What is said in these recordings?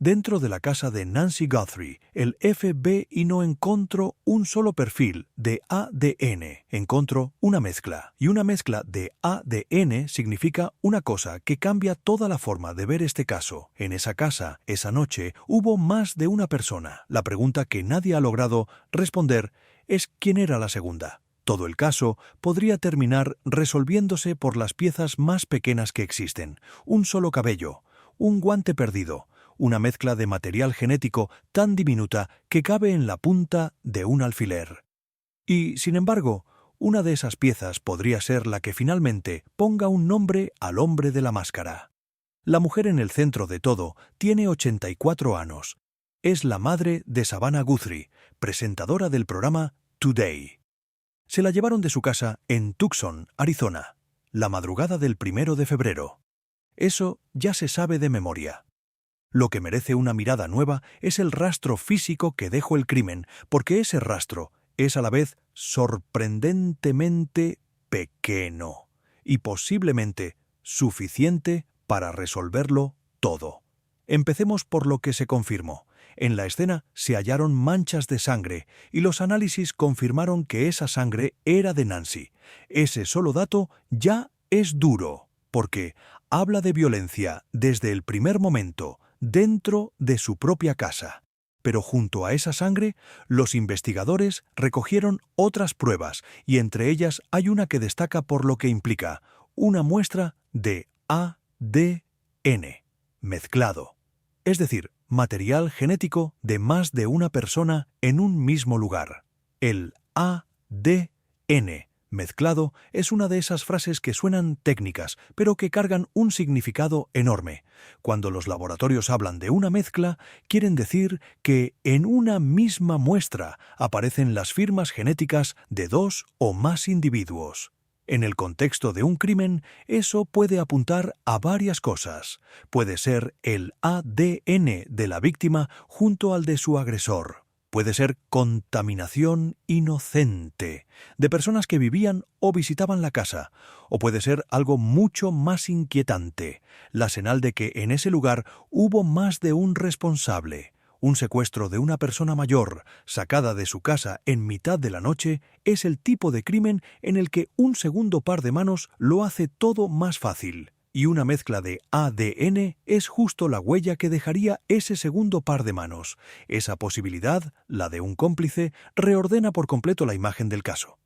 Dentro de la casa de Nancy Guthrie, el FBI no encontró un solo perfil de ADN, encontró una mezcla. Y una mezcla de ADN significa una cosa que cambia toda la forma de ver este caso. En esa casa, esa noche, hubo más de una persona. La pregunta que nadie ha logrado responder es quién era la segunda. Todo el caso podría terminar resolviéndose por las piezas más pequeñas que existen. Un solo cabello, un guante perdido, una mezcla de material genético tan diminuta que cabe en la punta de un alfiler. Y, sin embargo, una de esas piezas podría ser la que finalmente ponga un nombre al hombre de la máscara. La mujer en el centro de todo tiene 84 años. Es la madre de Savannah Guthrie, presentadora del programa Today. Se la llevaron de su casa en Tucson, Arizona, la madrugada del 1 de febrero. Eso ya se sabe de memoria. Lo que merece una mirada nueva es el rastro físico que dejó el crimen, porque ese rastro es a la vez sorprendentemente pequeño y posiblemente suficiente para resolverlo todo. Empecemos por lo que se confirmó. En la escena se hallaron manchas de sangre y los análisis confirmaron que esa sangre era de Nancy. Ese solo dato ya es duro, porque habla de violencia desde el primer momento dentro de su propia casa. Pero junto a esa sangre, los investigadores recogieron otras pruebas y entre ellas hay una que destaca por lo que implica una muestra de ADN mezclado, es decir, material genético de más de una persona en un mismo lugar. El ADN mezclado es una de esas frases que suenan técnicas, pero que cargan un significado enorme. Cuando los laboratorios hablan de una mezcla, quieren decir que en una misma muestra aparecen las firmas genéticas de 2 o más individuos. En el contexto de un crimen, eso puede apuntar a varias cosas. Puede ser el ADN de la víctima junto al de su agresor. Puede ser contaminación inocente, de personas que vivían o visitaban la casa. O puede ser algo mucho más inquietante, la señal de que en ese lugar hubo más de un responsable. Un secuestro de una persona mayor, sacada de su casa en mitad de la noche, es el tipo de crimen en el que un segundo par de manos lo hace todo más fácil. Y una mezcla de ADN es justo la huella que dejaría ese segundo par de manos. Esa posibilidad, la de un cómplice, reordena por completo la imagen del caso.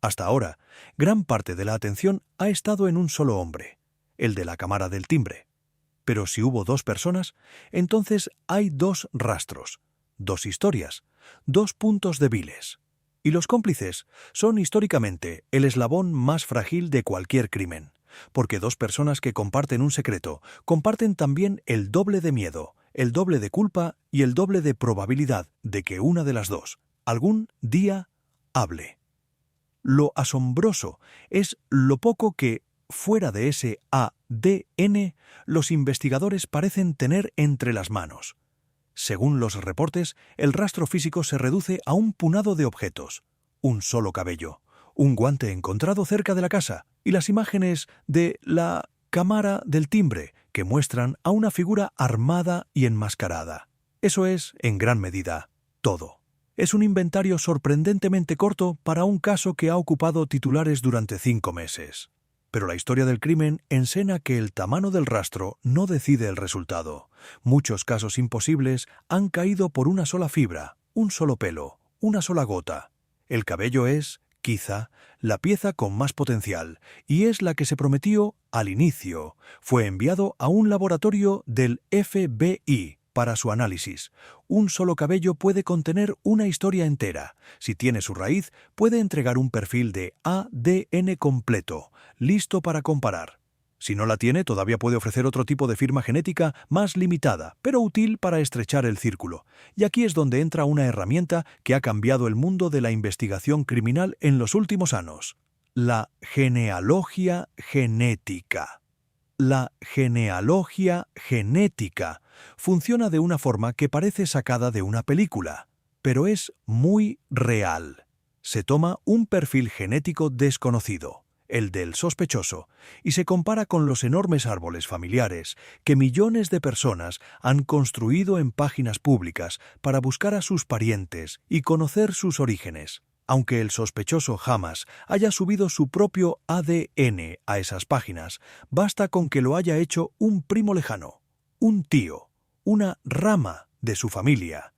Hasta ahora, gran parte de la atención ha estado en un solo hombre, el de la cámara del timbre. Pero si hubo 2 personas, entonces hay 2 rastros, 2 historias, 2 puntos débiles. Y los cómplices son históricamente el eslabón más frágil de cualquier crimen. Porque 2 personas que comparten un secreto comparten también el doble de miedo, el doble de culpa y el doble de probabilidad de que una de las 2 algún día hable. Lo asombroso es lo poco que, fuera de ese ADN, los investigadores parecen tener entre las manos. Según los reportes, el rastro físico se reduce a un puñado de objetos, un solo cabello, un guante encontrado cerca de la casa y las imágenes de la cámara del timbre que muestran a una figura armada y enmascarada. Eso es, en gran medida, todo. Es un inventario sorprendentemente corto para un caso que ha ocupado titulares durante 5 meses. Pero la historia del crimen enseña que el tamaño del rastro no decide el resultado. Muchos casos imposibles han caído por una sola fibra, un solo pelo, una sola gota. El cabello es, quizá, la pieza con más potencial, y es la que se prometió al inicio. Fue enviado a un laboratorio del FBI para su análisis. Un solo cabello puede contener una historia entera. Si tiene su raíz, puede entregar un perfil de ADN completo, listo para comparar. Si no la tiene, todavía puede ofrecer otro tipo de firma genética más limitada, pero útil para estrechar el círculo. Y aquí es donde entra una herramienta que ha cambiado el mundo de la investigación criminal en los últimos años: la genealogía genética. La genealogía genética funciona de una forma que parece sacada de una película, pero es muy real. Se toma un perfil genético desconocido, el del sospechoso, y se compara con los enormes árboles familiares que millones de personas han construido en páginas públicas para buscar a sus parientes y conocer sus orígenes. Aunque el sospechoso jamás haya subido su propio ADN a esas páginas, basta con que lo haya hecho un primo lejano, un tío, una rama de su familia.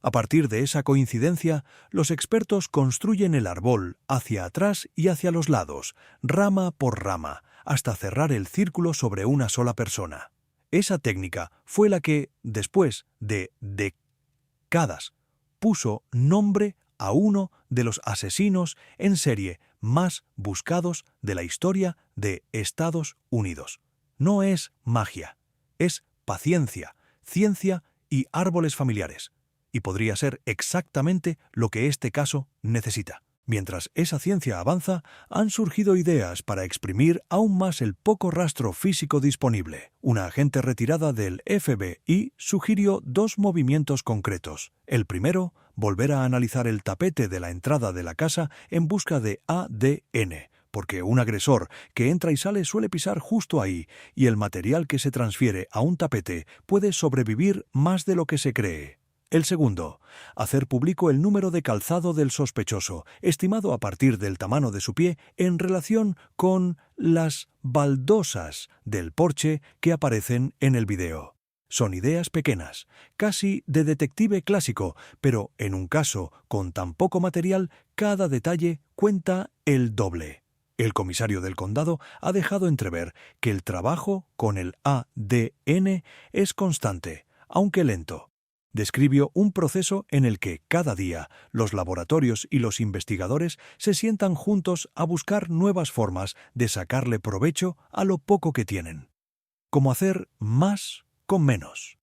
A partir de esa coincidencia, los expertos construyen el árbol hacia atrás y hacia los lados, rama por rama, hasta cerrar el círculo sobre una sola persona. Esa técnica fue la que, después de décadas, puso nombre a uno de los asesinos en serie más buscados de la historia de Estados Unidos. No es magia, es paciencia, ciencia y árboles familiares. Y podría ser exactamente lo que este caso necesita. Mientras esa ciencia avanza, han surgido ideas para exprimir aún más el poco rastro físico disponible. Una agente retirada del FBI sugirió dos movimientos concretos. El primero, volver a analizar el tapete de la entrada de la casa en busca de ADN, porque un agresor que entra y sale suele pisar justo ahí, y el material que se transfiere a un tapete puede sobrevivir más de lo que se cree. El segundo, hacer público el número de calzado del sospechoso, estimado a partir del tamaño de su pie en relación con las baldosas del porche que aparecen en el video. Son ideas pequeñas, casi de detective clásico, pero en un caso con tan poco material, cada detalle cuenta el doble. El comisario del condado ha dejado entrever que el trabajo con el ADN es constante, aunque lento. Describió un proceso en el que cada día los laboratorios y los investigadores se sientan juntos a buscar nuevas formas de sacarle provecho a lo poco que tienen. Como hacer más con menos.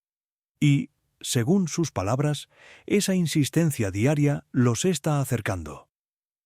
Y, según sus palabras, esa insistencia diaria los está acercando.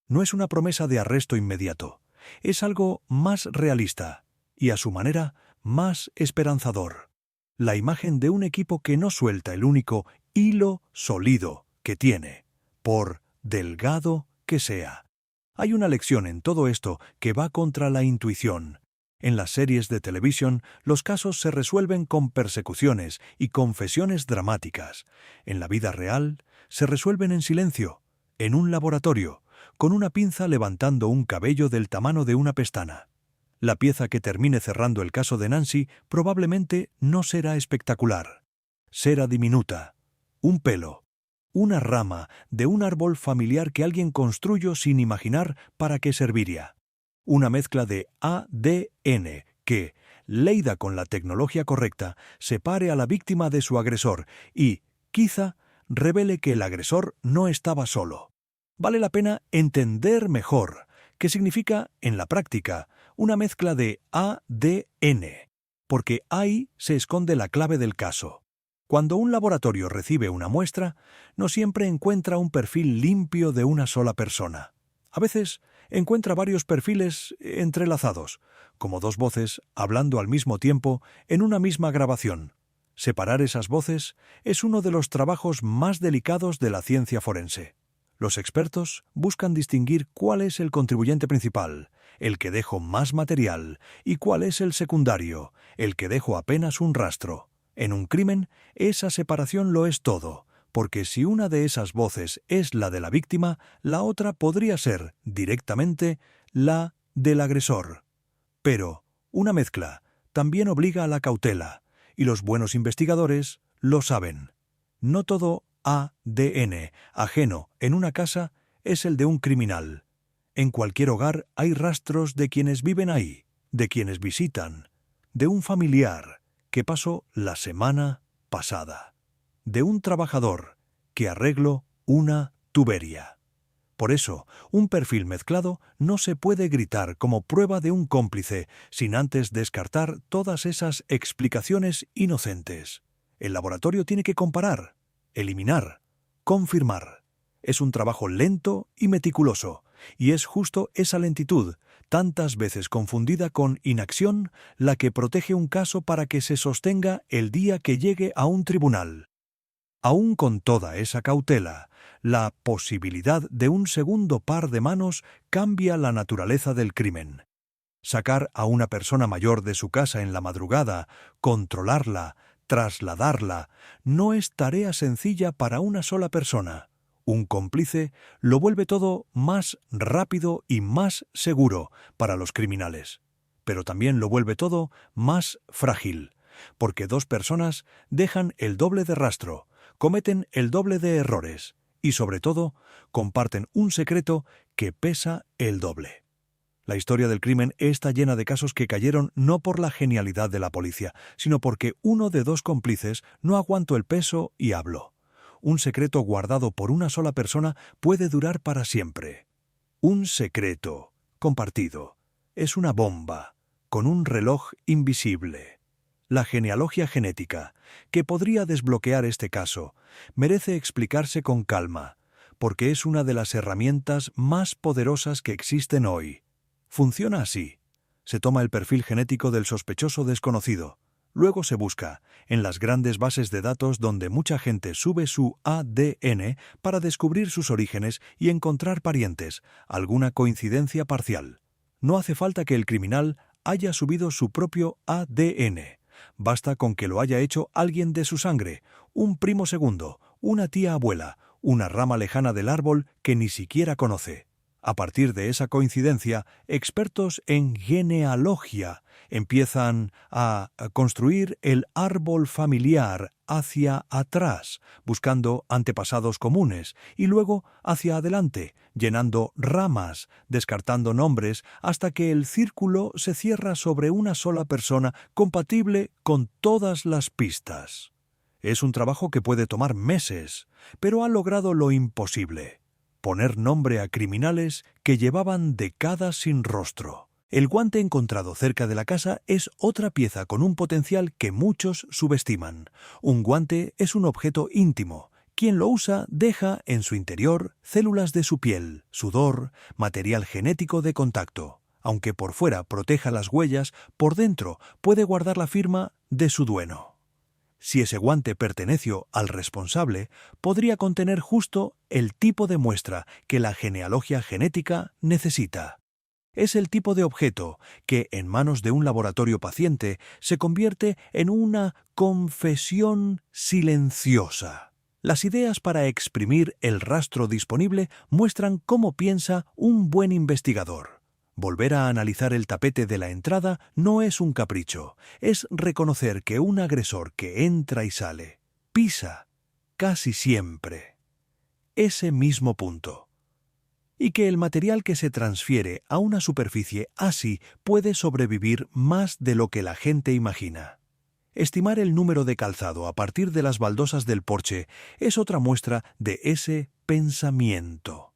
No es una promesa de arresto inmediato, es algo más realista y, a su manera, más esperanzador. La imagen de un equipo que no suelta el único hilo sólido que tiene, por delgado que sea. Hay una lección en todo esto que va contra la intuición. En las series de televisión, los casos se resuelven con persecuciones y confesiones dramáticas. En la vida real, se resuelven en silencio, en un laboratorio, con una pinza levantando un cabello del tamaño de una pestana. La pieza que termine cerrando el caso de Nancy probablemente no será espectacular. Será diminuta, un pelo, una rama de un árbol familiar que alguien construyó sin imaginar para qué serviría. Una mezcla de ADN que, leída con la tecnología correcta, separe a la víctima de su agresor y, quizá, revele que el agresor no estaba solo. Vale la pena entender mejor qué significa, en la práctica, una mezcla de ADN, porque ahí se esconde la clave del caso. Cuando un laboratorio recibe una muestra, no siempre encuentra un perfil limpio de una sola persona. A veces encuentra varios perfiles entrelazados, como dos voces hablando al mismo tiempo en una misma grabación. Separar esas voces es uno de los trabajos más delicados de la ciencia forense. Los expertos buscan distinguir cuál es el contribuyente principal, el que dejó más material, y cuál es el secundario, el que dejó apenas un rastro. En un crimen, esa separación lo es todo, porque si una de esas voces es la de la víctima, la otra podría ser, directamente, la del agresor. Pero una mezcla también obliga a la cautela, y los buenos investigadores lo saben. No todo ADN ajeno en una casa es el de un criminal. En cualquier hogar hay rastros de quienes viven ahí, de quienes visitan, de un familiar que pasó la semana pasada, de un trabajador que arregló una tubería. Por eso, un perfil mezclado no se puede gritar como prueba de un cómplice sin antes descartar todas esas explicaciones inocentes. El laboratorio tiene que comparar, eliminar, confirmar. Es un trabajo lento y meticuloso, y es justo esa lentitud, tantas veces confundida con inacción, la que protege un caso para que se sostenga el día que llegue a un tribunal. Aún con toda esa cautela, la posibilidad de un segundo par de manos cambia la naturaleza del crimen. Sacar a una persona mayor de su casa en la madrugada, controlarla, trasladarla, no es tarea sencilla para una sola persona. Un cómplice lo vuelve todo más rápido y más seguro para los criminales, pero también lo vuelve todo más frágil, porque dos personas dejan el doble de rastro, cometen el doble de errores y, sobre todo, comparten un secreto que pesa el doble. La historia del crimen está llena de casos que cayeron no por la genialidad de la policía, sino porque uno de dos cómplices no aguantó el peso y habló. Un secreto guardado por una sola persona puede durar para siempre. Un secreto compartido es una bomba con un reloj invisible. La genealogía genética, que podría desbloquear este caso, merece explicarse con calma, porque es una de las herramientas más poderosas que existen hoy. Funciona así. Se toma el perfil genético del sospechoso desconocido. Luego se busca, en las grandes bases de datos donde mucha gente sube su ADN para descubrir sus orígenes y encontrar parientes, alguna coincidencia parcial. No hace falta que el criminal haya subido su propio ADN. Basta con que lo haya hecho alguien de su sangre, un primo segundo, una tía abuela, una rama lejana del árbol que ni siquiera conoce. A partir de esa coincidencia, expertos en genealogía empiezan a construir el árbol familiar hacia atrás, buscando antepasados comunes, y luego hacia adelante, llenando ramas, descartando nombres, hasta que el círculo se cierra sobre una sola persona compatible con todas las pistas. Es un trabajo que puede tomar meses, pero ha logrado lo imposible: poner nombre a criminales que llevaban décadas sin rostro. El guante encontrado cerca de la casa es otra pieza con un potencial que muchos subestiman. Un guante es un objeto íntimo. Quien lo usa deja en su interior células de su piel, sudor, material genético de contacto. Aunque por fuera proteja las huellas, por dentro puede guardar la firma de su dueño. Si ese guante perteneció al responsable, podría contener justo el tipo de muestra que la genealogía genética necesita. Es el tipo de objeto que, en manos de un laboratorio paciente, se convierte en una confesión silenciosa. Las ideas para exprimir el rastro disponible muestran cómo piensa un buen investigador. Volver a analizar el tapete de la entrada no es un capricho, es reconocer que un agresor que entra y sale, pisa, casi siempre, ese mismo punto, y que el material que se transfiere a una superficie así puede sobrevivir más de lo que la gente imagina. Estimar el número de calzado a partir de las baldosas del porche es otra muestra de ese pensamiento.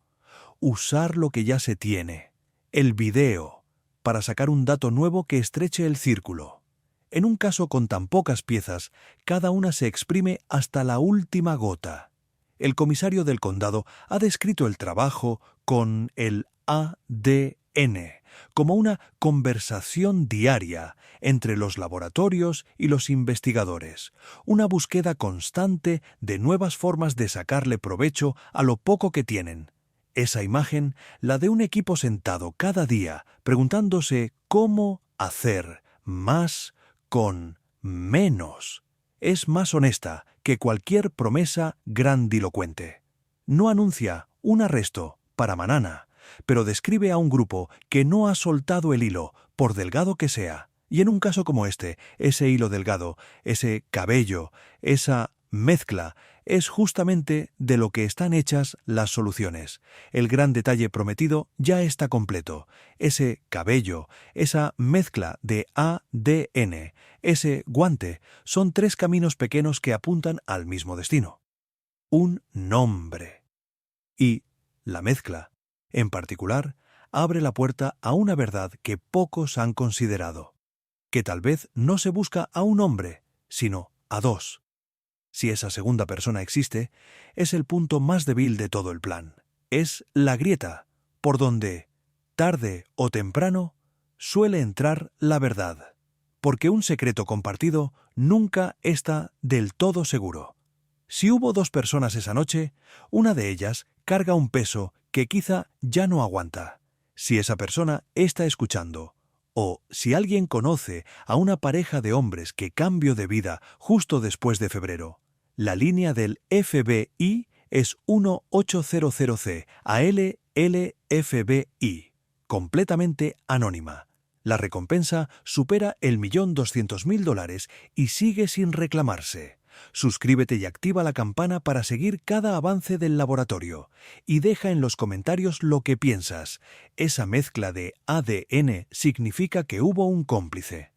Usar lo que ya se tiene, el video, para sacar un dato nuevo que estreche el círculo. En un caso con tan pocas piezas, cada una se exprime hasta la última gota. El comisario del condado ha descrito el trabajo con el ADN como una conversación diaria entre los laboratorios y los investigadores, una búsqueda constante de nuevas formas de sacarle provecho a lo poco que tienen. Esa imagen, la de un equipo sentado cada día preguntándose cómo hacer más con menos, es más honesta que cualquier promesa grandilocuente. No anuncia un arresto para mañana, pero describe a un grupo que no ha soltado el hilo, por delgado que sea. Y en un caso como este, ese hilo delgado, ese cabello, esa mezcla, es justamente de lo que están hechas las soluciones. El gran detalle prometido ya está completo. Ese cabello, esa mezcla de ADN, ese guante, son tres caminos pequeños que apuntan al mismo destino: un nombre. Y la mezcla, en particular, abre la puerta a una verdad que pocos han considerado: que tal vez no se busca a un hombre, sino a dos. Si esa segunda persona existe, es el punto más débil de todo el plan. Es la grieta por donde, tarde o temprano, suele entrar la verdad. Porque un secreto compartido nunca está del todo seguro. Si hubo dos personas esa noche, una de ellas carga un peso que quizá ya no aguanta. Si esa persona está escuchando, O si alguien conoce a una pareja de hombres que cambió de vida justo después de febrero. La línea del FBI es 1800C ALLFBI, completamente anónima. La recompensa supera el $1.200.000 y sigue sin reclamarse. Suscríbete y activa la campana para seguir cada avance del laboratorio. Y deja en los comentarios lo que piensas. ¿Esa mezcla de ADN significa que hubo un cómplice?